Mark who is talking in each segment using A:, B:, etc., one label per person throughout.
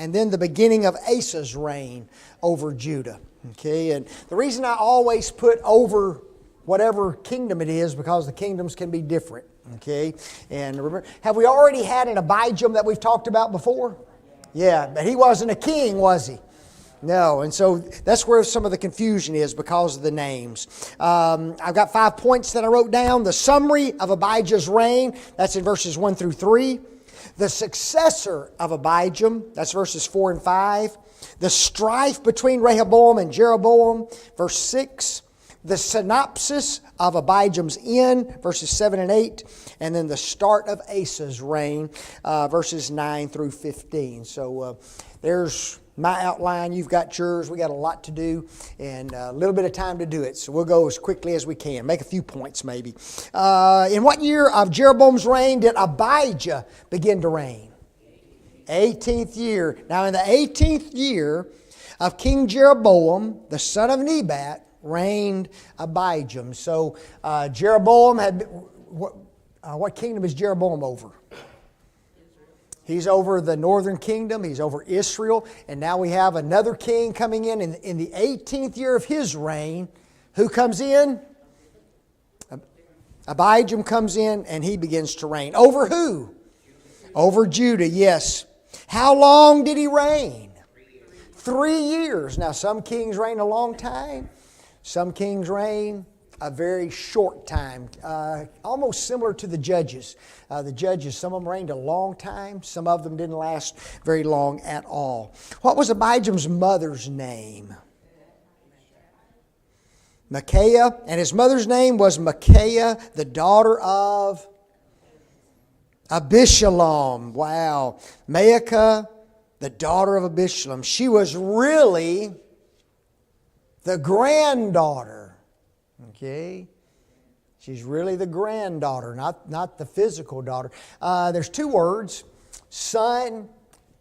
A: and then the beginning of Asa's reign over Judah. Okay, and the reason I always put over whatever kingdom it is, because the kingdoms can be different. Okay, and remember, have we already had an Abijam that we've talked about before? Yeah, but he wasn't a king, was he? No, and so that's where some of the confusion is because of the names. I've got 5 points that I wrote down. The summary of Abijah's reign, that's in verses 1 through 3. The successor of Abijam, that's verses 4 and 5. The strife between Rehoboam and Jeroboam, verse 6. The synopsis of Abijam's end, verses 7 and 8. And then the start of Asa's reign, verses 9 through 15. So there's my outline. You've got yours. We got a lot to do and a little bit of time to do it. So we'll go as quickly as we can. Make a few points maybe. In what year of Jeroboam's reign did Abijah begin to reign? 18th year. Now in the 18th year of King Jeroboam, the son of Nebat, reigned Abijam. So Jeroboam had... what kingdom is Jeroboam over? He's over the northern kingdom. He's over Israel. And now we have another king coming in the 18th year of his reign. Who comes in? Abijam comes in and he begins to reign. Over who? Over Judah, yes. How long did he reign? 3 years. Now some kings reign a long time. Some kings reign a very short time, almost similar to the judges. The judges, some of them reigned a long time. Some of them didn't last very long at all. What was Abijam's mother's name? Micaiah. And his mother's name was Micaiah, the daughter of Abishalom. Wow. Maacah, the daughter of Abishalom. She was really the granddaughter. Okay? She's really the granddaughter, not the physical daughter. There's 2 words. Son,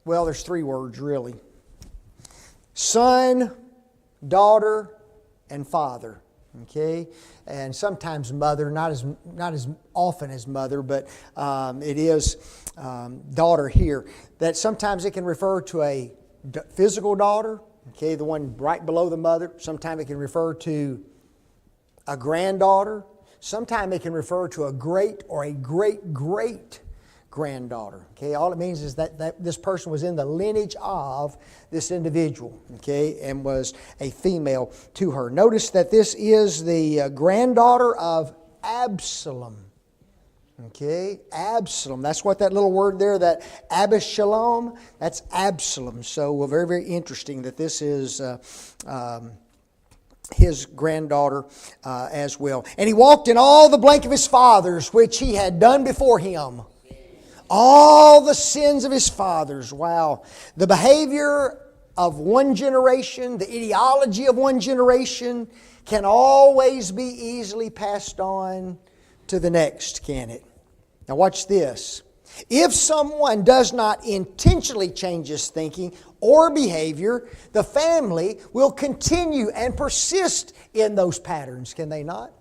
A: well, there's 3 words really. Son, daughter, and father. Okay? And sometimes mother, not as often as mother, but it is daughter here. That sometimes it can refer to a physical daughter, okay, the one right below the mother. Sometimes it can refer to a granddaughter. Sometimes it can refer to a great or a great granddaughter. Okay, all it means is that this person was in the lineage of this individual, okay, and was a female to her. Notice that this is the granddaughter of Absalom. Okay, Absalom. That's what that little word there, that Abishalom, that's Absalom. So very, very interesting that this is his granddaughter as well. And he walked in all the blank of his fathers, which he had done before him. All the sins of his fathers. Wow. The behavior of one generation, the ideology of one generation can always be easily passed on to the next, can it? Now watch this. If someone does not intentionally change his thinking or behavior, the family will continue and persist in those patterns, can they not?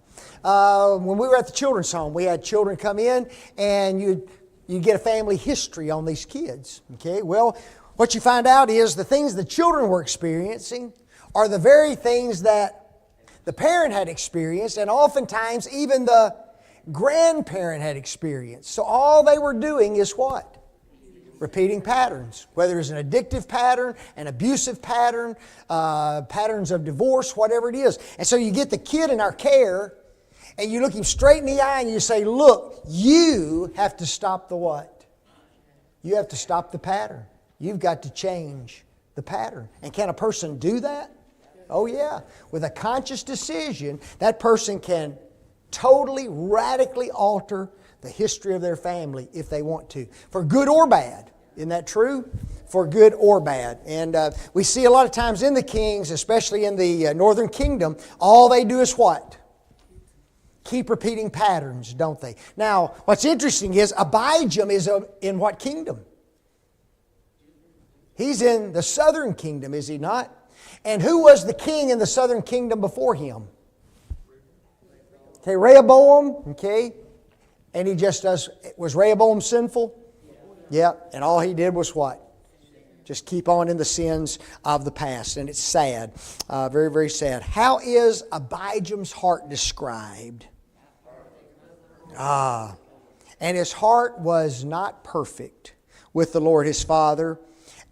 A: When we were at the children's home, we had children come in and you get a family history on these kids. Okay, well, what you find out is the things the children were experiencing are the very things that the parent had experienced, and oftentimes even the grandparent had experienced. So all they were doing is what? Repeating patterns. Whether it's an addictive pattern, an abusive pattern, patterns of divorce, whatever it is. And so you get the kid in our care and you look him straight in the eye and you say, look, you have to stop the what? You have to stop the pattern. You've got to change the pattern. And can a person do that? Oh yeah. With a conscious decision, that person can totally, radically alter the history of their family if they want to. For good or bad. Isn't that true? For good or bad. And we see a lot of times in the kings, especially in the northern kingdom, all they do is what? Keep repeating patterns, don't they? Now, what's interesting is Abijam is in what kingdom? He's in the southern kingdom, is he not? And who was the king in the southern kingdom before him? Okay, Rehoboam, okay, and he just was Rehoboam sinful? Yeah, and all he did was what? Just keep on in the sins of the past. And it's sad. Very, very sad. How is Abijam's heart described? And his heart was not perfect with the Lord his father,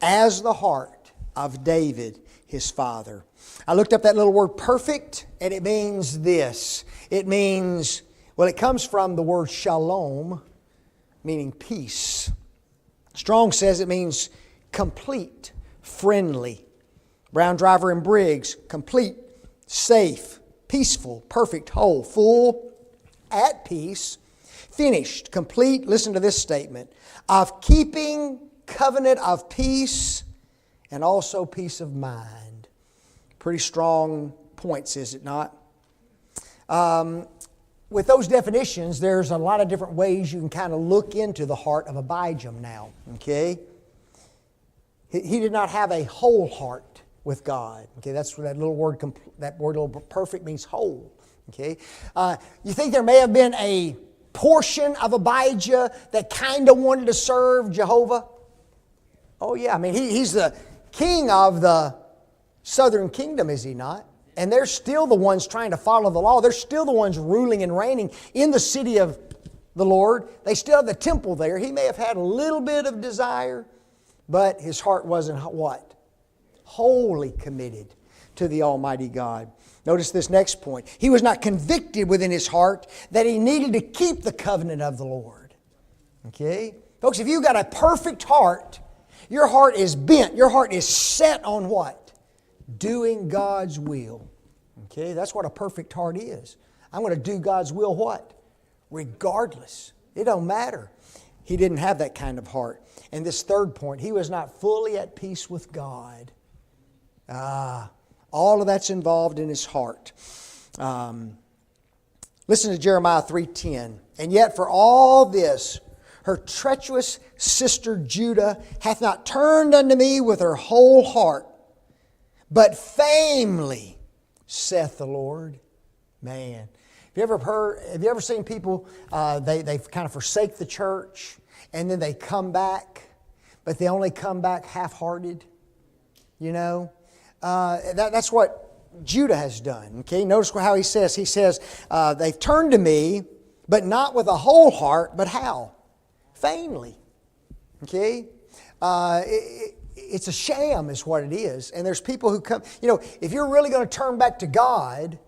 A: as the heart of David his father. I looked up that little word perfect, and it means this. It means, well, it comes from the word shalom, meaning peace. Strong says it means complete, friendly. Brown, Driver, and Briggs, complete, safe, peaceful, perfect, whole, full, at peace, finished, complete, listen to this statement, of keeping covenant of peace and also peace of mind. Pretty strong points, is it not? With those definitions, there's a lot of different ways you can kind of look into the heart of Abijam now. Okay? He did not have a whole heart with God. Okay, that's what that little word, little perfect means whole. Okay? You think there may have been a portion of Abijah that kind of wanted to serve Jehovah? Oh yeah, I mean he's the king of the southern kingdom, is he not? And they're still the ones trying to follow the law. They're still the ones ruling and reigning in the city of the Lord. They still have the temple there. He may have had a little bit of desire, but his heart wasn't what? Wholly committed to the Almighty God. Notice this next point. He was not convicted within his heart that he needed to keep the covenant of the Lord. Okay? Folks, if you've got a perfect heart, your heart is bent. Your heart is set on what? Doing God's will. Okay? That's what a perfect heart is. I'm going to do God's will what? Regardless. It don't matter. He didn't have that kind of heart. And this third point, he was not fully at peace with God. All of that's involved in his heart. Listen to Jeremiah 3:10. And yet for all this, her treacherous sister Judah hath not turned unto me with her whole heart, but famely, saith the Lord. Man. Have you ever seen people, they kind of forsake the church and then they come back, but they only come back half-hearted? You know? That's what Judah has done. Okay, notice how he says. He says, they've turned to me, but not with a whole heart, but how? Vainly. Okay? It's a sham is what it is. And there's people who come, if you're really going to turn back to God,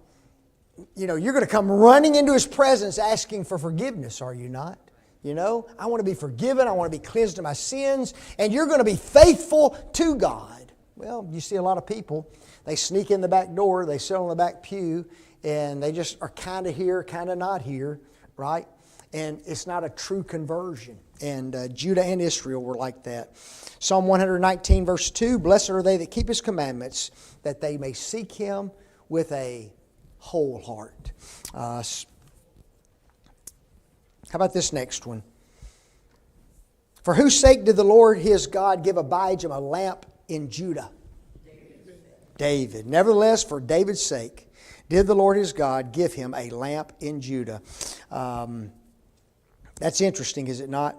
A: you're going to come running into His presence asking for forgiveness, are you not? I want to be forgiven. I want to be cleansed of my sins. And you're going to be faithful to God. Well, you see a lot of people, they sneak in the back door, they sit on the back pew, and they just are kind of here, kind of not here, right? And it's not a true conversion. And Judah and Israel were like that. Psalm 119 verse 2, blessed are they that keep His commandments, that they may seek Him with a whole heart. How about this next one? For whose sake did the Lord his God give Abijam a lamp in Judah? David. Nevertheless, for David's sake, did the Lord his God give him a lamp in Judah. That's interesting, is it not?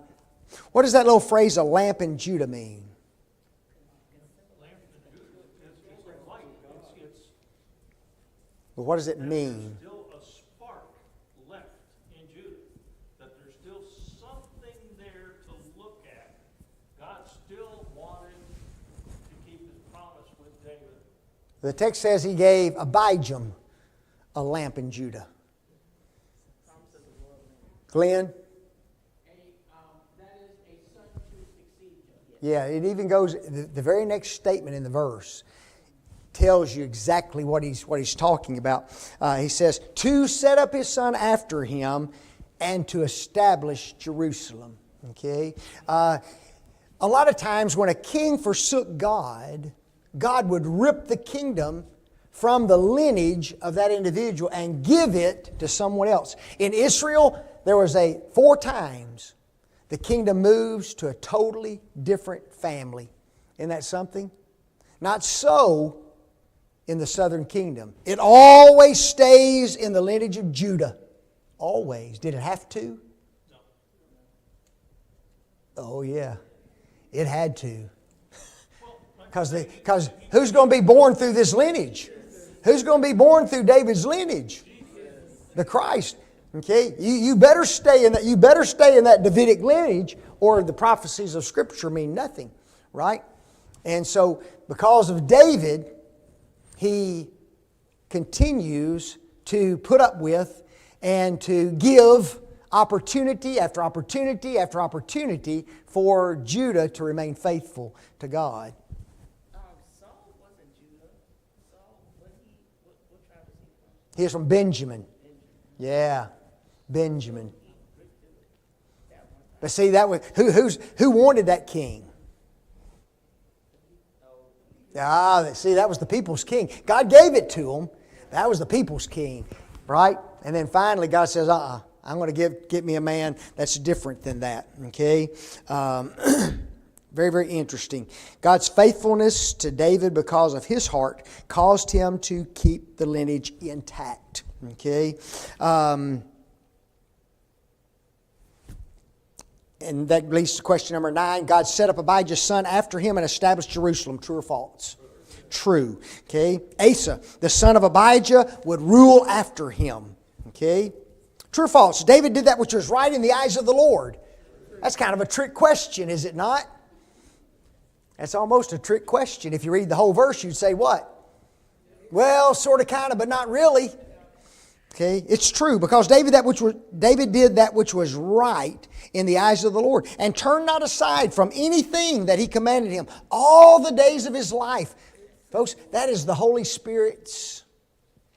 A: What does that little phrase, a lamp in Judah, mean? But what does it mean?
B: There's still a spark left in Judah. That there's still something there to look at. God still wanted to keep His promise with David.
A: The text says He gave Abijam a lamp in Judah. Glenn?
C: That is a son to succeed him.
A: Yeah, it even goes, the very next statement in the verse tells you exactly what he's talking about. He says, to set up his son after him and to establish Jerusalem. Okay? A lot of times when a king forsook God, God would rip the kingdom from the lineage of that individual and give it to someone else. In Israel, there was 4 times the kingdom moves to a totally different family. Isn't that something? Not so in the southern kingdom. It always stays in the lineage of Judah. Always. Did it have to?
B: No.
A: Oh yeah. It had to.
B: Well,
A: Because who's going to be born through this lineage? Who's going to be born through David's lineage? The Christ. Okay, you better stay in that. You better stay in that Davidic lineage, or the prophecies of Scripture mean nothing, right? And so, because of David, he continues to put up with and to give opportunity after opportunity after opportunity for Judah to remain faithful to God.
C: Saul wasn't Judah. Saul, what tribe is he from?
A: He is from Benjamin. Yeah, Benjamin. But see, that was who wanted that king? See, that was the people's king. God gave it to them. That was the people's king, right? And then finally, God says, I'm going to get me a man that's different than that. Okay, very, very interesting. God's faithfulness to David because of his heart caused him to keep the lineage intact. Okay. And that leads to question number 9. God set up Abijah's son after him and established Jerusalem. True or false? True. Okay. Asa, the son of Abijah, would rule after him. Okay. True or false? David did that which was right in the eyes of the Lord. That's kind of a trick question, is it not? That's almost a trick question. If you read the whole verse, you'd say what? Well, sort of, kind of, but not really. Okay, it's true, because David did that which was right in the eyes of the Lord, and turned not aside from anything that He commanded him all the days of his life. Folks, that is the Holy Spirit's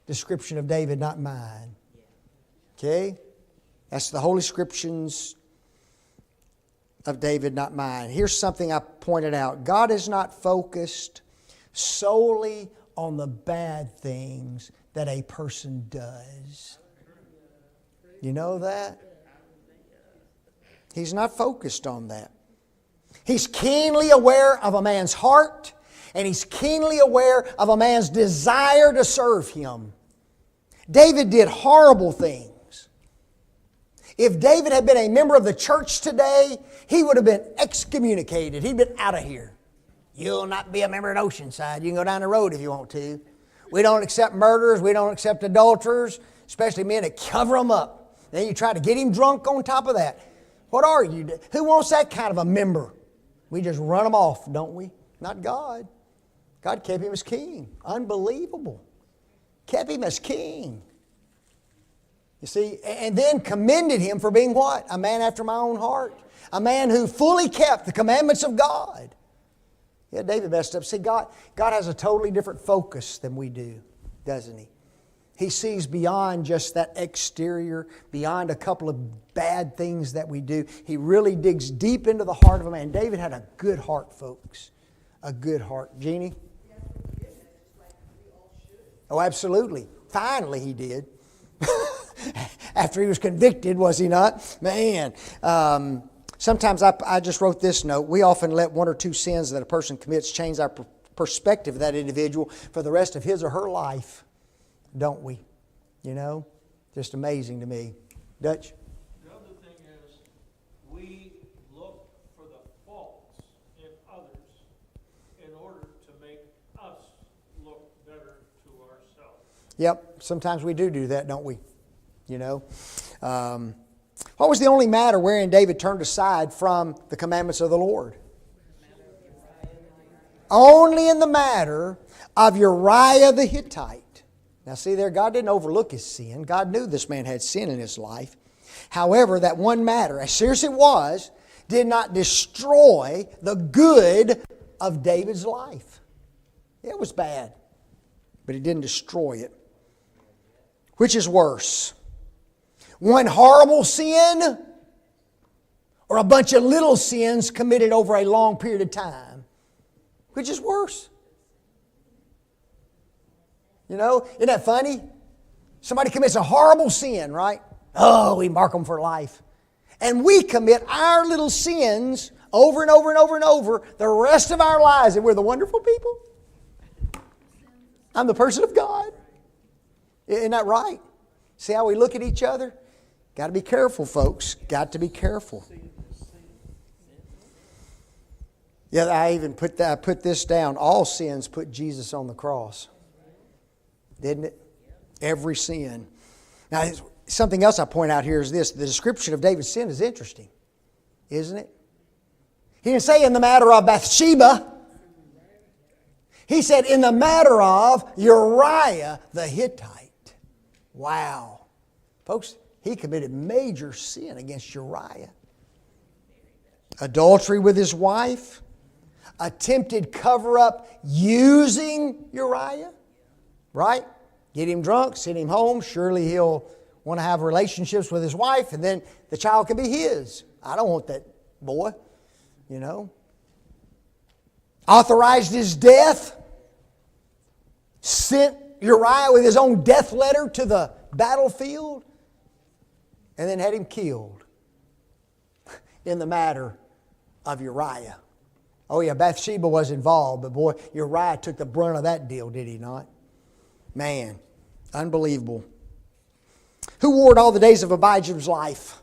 A: description of David, not mine. Okay, that's the Holy Scriptures of David, not mine. Here's something I pointed out: God is not focused solely on the bad things that a person does. You know that? He's not focused on that. He's keenly aware of a man's heart, and He's keenly aware of a man's desire to serve Him. David did horrible things. If David had been a member of the church today, he would have been excommunicated. He'd been out of here. You'll not be a member at Oceanside. You can go down the road if you want to. We don't accept murderers. We don't accept adulterers, especially men that cover them up. Then you try to get him drunk on top of that. What are you? Who wants that kind of a member? We just run them off, don't we? Not God. God kept him as king. Unbelievable. Kept him as king. You see, and then commended him for being what? A man after my own heart. A man who fully kept the commandments of God. Yeah, David messed up. See, God has a totally different focus than we do, doesn't He? He sees beyond just that exterior, beyond a couple of bad things that we do. He really digs deep into the heart of a man. David had a good heart, folks. A good heart. Jeannie? Oh, absolutely. Finally he did. After he was convicted, was he not? Man. Sometimes I just wrote this note. We often let one or two sins that a person commits change our perspective of that individual for the rest of his or her life, don't we? You know? Just amazing to me. Dutch?
B: The other thing is, we look for the faults in others in order to make us look better to ourselves.
A: Yep. Sometimes we do that, don't we? You know? What was the only matter wherein David turned aside from the commandments of the Lord? Only in the matter of Uriah the Hittite. Now see there, God didn't overlook his sin. God knew this man had sin in his life. However, that one matter, as serious as it was, did not destroy the good of David's life. It was bad, but it didn't destroy it. Which is worse? One horrible sin or a bunch of little sins committed over a long period of time? Which is worse? You know, isn't that funny? Somebody commits a horrible sin, right? Oh, we mark them for life. And we commit our little sins over and over and over and over the rest of our lives, and we're the wonderful people. I'm the person of God. Isn't that right? See how we look at each other? Got to be careful, folks. Got to be careful. Yeah, I even put this down. All sins put Jesus on the cross. Didn't it? Every sin. Now, something else I point out here is this. The description of David's sin is interesting, isn't it? He didn't say in the matter of Bathsheba. He said in the matter of Uriah the Hittite. Wow. Folks, he committed major sin against Uriah. Adultery with his wife. Attempted cover-up using Uriah. Right? Get him drunk, send him home. Surely he'll want to have relationships with his wife, and then the child can be his. I don't want that boy, you know. Authorized his death. Sent Uriah with his own death letter to the battlefield. And then had him killed in the matter of Uriah. Oh yeah, Bathsheba was involved, but boy, Uriah took the brunt of that deal, did he not? Man, unbelievable. Who warred all the days of Abijam's life?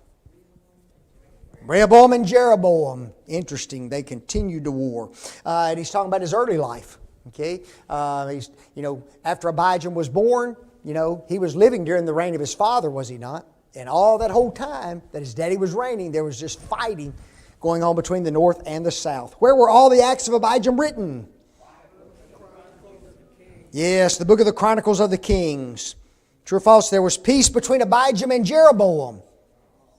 A: Rehoboam and Jeroboam. Interesting, they continued to war. And he's talking about his early life. Okay, after Abijam was born, he was living during the reign of his father, was he not? And all that whole time that his daddy was reigning, there was just fighting going on between the north and the south. Where were all the acts of Abijam written? Yes, the book of the Chronicles of the Kings. True or false? There was peace between Abijam and Jeroboam.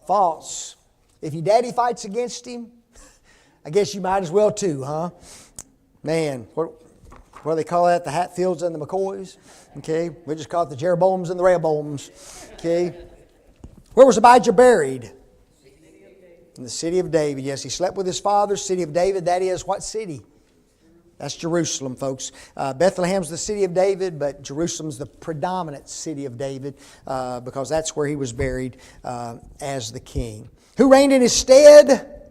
A: False. If your daddy fights against him, I guess you might as well too, huh? Man, what do they call that? The Hatfields and the McCoys? Okay, we just call it the Jeroboams and the Rehoboams. Okay. Where was Abijah buried? In the city of David. Yes, he slept with his father. City of David, that is what city? That's Jerusalem, folks. Bethlehem's the city of David, but Jerusalem's the predominant city of David because that's where he was buried as the king. Who reigned in his stead?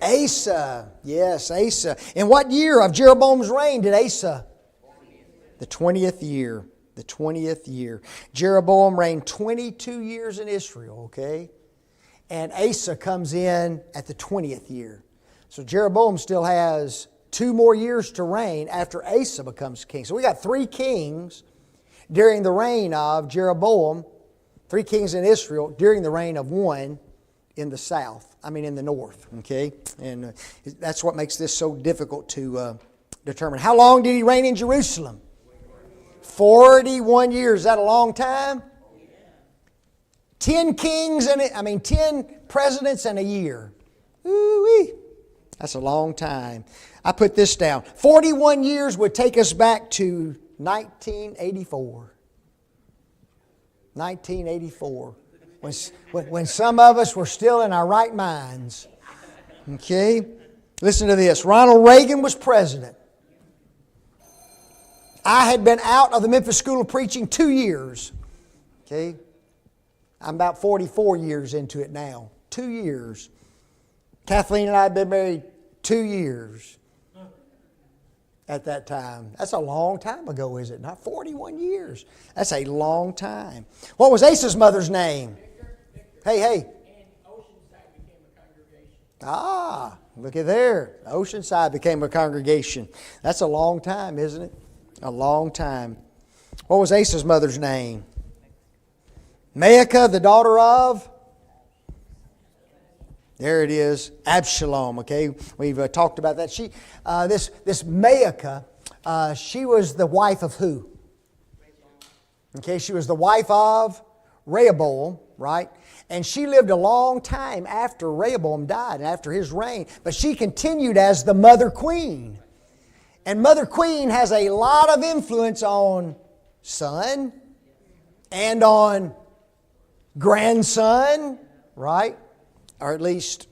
A: Asa. Yes, Asa. In what year of Jeroboam's reign did Asa? The 20th year. The 20th year. Jeroboam reigned 22 years in Israel, okay? And Asa comes in at the 20th year. So Jeroboam still has 2 more years to reign after Asa becomes king. So we got 3 kings during the reign of Jeroboam. 3 kings in Israel during the reign of 1 in the south. In the north. Okay? And that's what makes this so difficult to determine. How long did he reign in Jerusalem? 41 years. Is that a long time? 10 kings and 10 presidents in a year. Ooh-wee. That's a long time. I put this down. 41 years would take us back to 1984. 1984. When some of us were still in our right minds. Okay? Listen to this. Ronald Reagan was president. I had been out of the Memphis School of Preaching 2 years. Okay? I'm about 44 years into it now. 2 years. Kathleen and I had been married 2 years at that time. That's a long time ago, is it not? 41 years. That's a long time. What was Asa's mother's name? Hey.
D: And Oceanside became a congregation.
A: Ah, look at there. Oceanside became a congregation. That's a long time, isn't it? A long time. What was Asa's mother's name? Maacah, the daughter of? There it is, Absalom. Okay, we've talked about that. This Maacah, she was the wife of who? Okay, she was the wife of Rehoboam, right? And she lived a long time after Rehoboam died, after his reign. But she continued as the mother queen. And mother queen has a lot of influence on son and on grandson, right? Or at least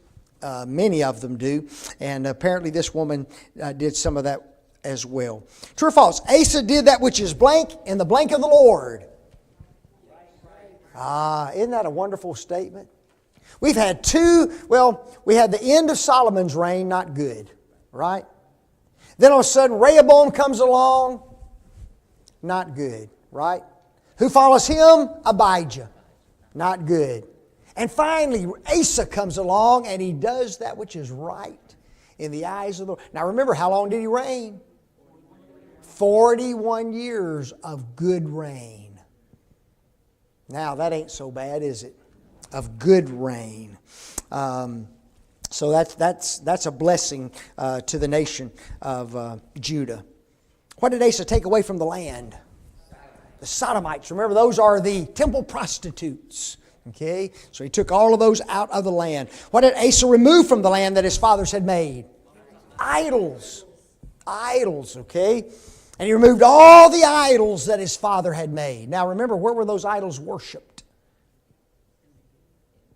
A: many of them do. And apparently this woman did some of that as well. True or false? Asa did that which is blank in the blank of the Lord. Isn't that a wonderful statement? We've had we had the end of Solomon's reign, not good, right? Then all of a sudden Rehoboam comes along, not good, right? Who follows him? Abijah, not good. And finally, Asa comes along and he does that which is right in the eyes of the Lord. Now remember, how long did he reign? 41 years of good reign. Now that ain't so bad, is it? Of good reign. So that's a blessing to the nation of Judah. What did Asa take away from the land? The Sodomites. Remember, those are the temple prostitutes. Okay? So he took all of those out of the land. What did Asa remove from the land that his fathers had made? Idols. Idols, okay? And he removed all the idols that his father had made. Now remember, where were those idols worshipped?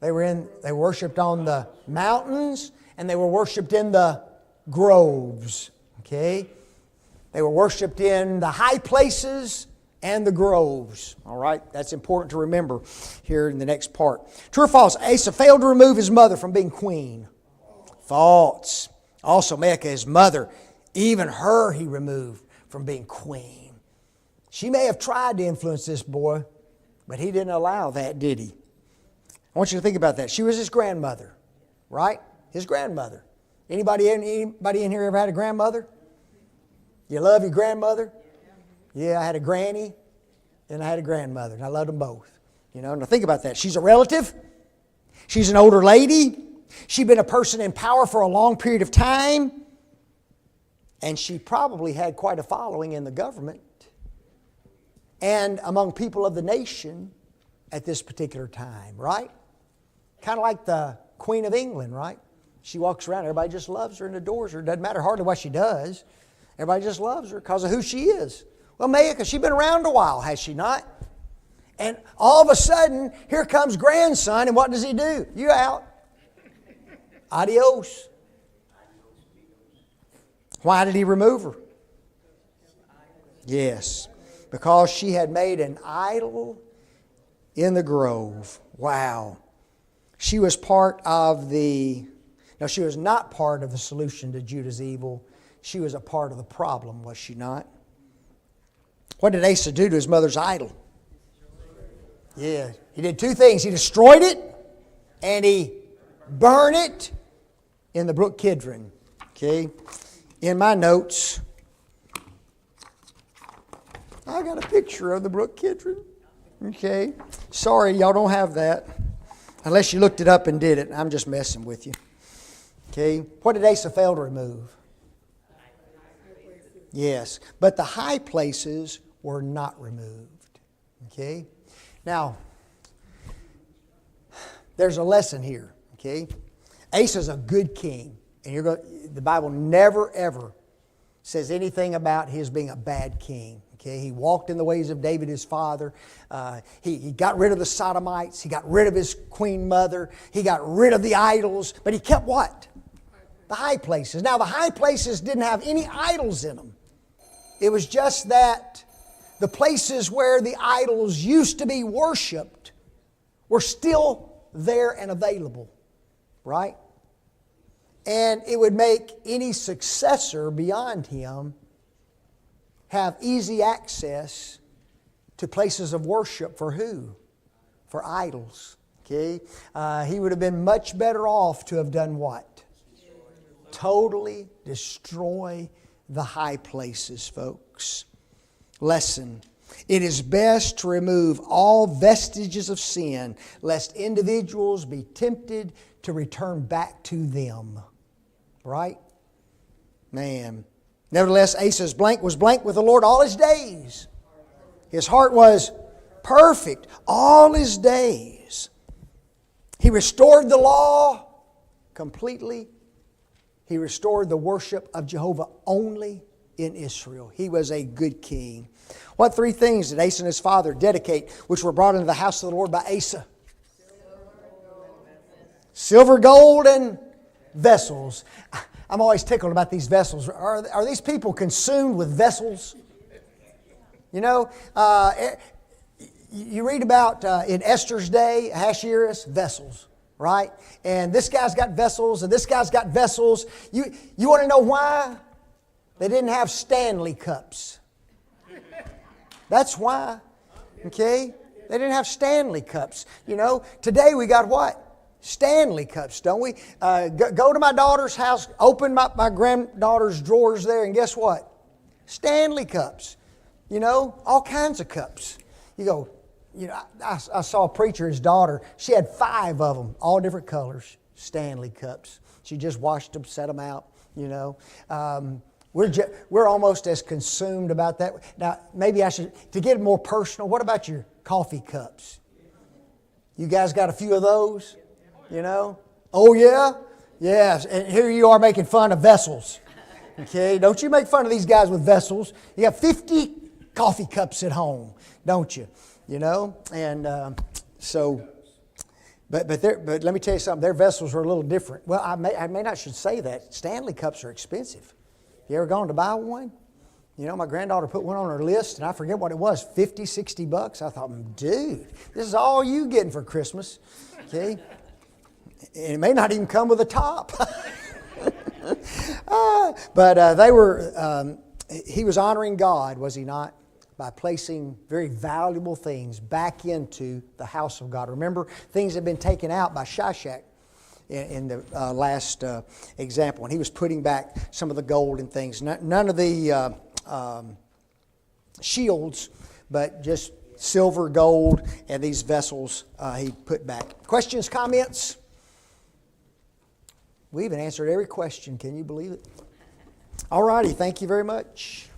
A: They worshipped on the mountains, and they were worshipped in the groves. Okay? They were worshipped in the high places and the groves. All right? That's important to remember here in the next part. True or false? Asa failed to remove his mother from being queen. False. Also, Maacah, his mother, even her he removed from being queen. She may have tried to influence this boy, but he didn't allow that, did he? I want you to think about that. She was his grandmother, right? His grandmother. Anybody in here ever had a grandmother? You love your grandmother? Yeah, I had a granny and I had a grandmother, and I loved them both. You know, now think about that. She's a relative. She's an older lady. She'd been a person in power for a long period of time. And she probably had quite a following in the government and among people of the nation at this particular time, right? Kind of like the Queen of England, right? She walks around, everybody just loves her and adores her. Doesn't matter hardly what she does. Everybody just loves her because of who she is. Well, Maacah, she's been around a while, has she not? And all of a sudden, here comes grandson, and what does he do? You out. Adios. Why did he remove her? Yes, because she had made an idol in the grove. Wow. She was part of she was not part of the solution to Judah's evil. She was a part of the problem, was she not? What did Asa do to his mother's idol? Yeah, he did two things. He destroyed it and he burned it in the brook Kidron. Okay? In my notes, I got a picture of the brook Kidron. Okay? Sorry, y'all don't have that. Unless you looked it up and did it. I'm just messing with you. Okay? What did Asa fail to remove? Yes. But the high places were not removed. Okay? Now, there's a lesson here. Okay? Asa's a good king. And the Bible never, ever says anything about his being a bad king. Okay, he walked in the ways of David, his father. He got rid of the Sodomites. He got rid of his queen mother. He got rid of the idols. But he kept what? The high places. Now, the high places didn't have any idols in them. It was just that the places where the idols used to be worshipped were still there and available. Right? And it would make any successor beyond him have easy access to places of worship for who? For idols. Okay? He would have been much better off to have done what? Totally destroy the high places, folks. Lesson. It is best to remove all vestiges of sin, lest individuals be tempted to return back to them. Right? Man. Nevertheless, Asa's blank was blank with the Lord all his days. His heart was perfect all his days. He restored the law completely. He restored the worship of Jehovah only in Israel. He was a good king. What three things did Asa and his father dedicate which were brought into the house of the Lord by Asa? Silver, gold, and vessels. I'm always tickled about these vessels. Are these people consumed with vessels? You know, you read about in Esther's day, Ahasuerus, vessels, right? And this guy's got vessels, and this guy's got vessels. You want to know why? They didn't have Stanley cups. That's why. Okay? They didn't have Stanley cups. You know, today we got what? Stanley cups, don't we? Go to my daughter's house, open my granddaughter's drawers there, and guess what? Stanley cups. You know, all kinds of cups. You go, you know, I saw a preacher, his daughter, she had 5 of them, all different colors, Stanley cups. She just washed them, set them out, you know. We're almost as consumed about that. Now, maybe I should, to get more personal, what about your coffee cups? You guys got a few of those, you know? Oh, yeah? Yes, and here you are making fun of vessels. Okay, don't you make fun of these guys with vessels. You got 50 coffee cups at home, don't you? You know, and but let me tell you something. Their vessels are a little different. Well, I may not should say that. Stanley cups are expensive. You ever gone to buy one? You know, my granddaughter put one on her list, and I forget what it was, $50, $60. I thought, dude, this is all you getting for Christmas. Okay, and it may not even come with a top. But they were. He was honoring God, was he not? By placing very valuable things back into the house of God. Remember, things had been taken out by Shishak in the last example. And he was putting back some of the gold and things. None of the shields, but just silver, gold, and these vessels he put back. Questions, comments? We even answered every question. Can you believe it? All righty. Thank you very much.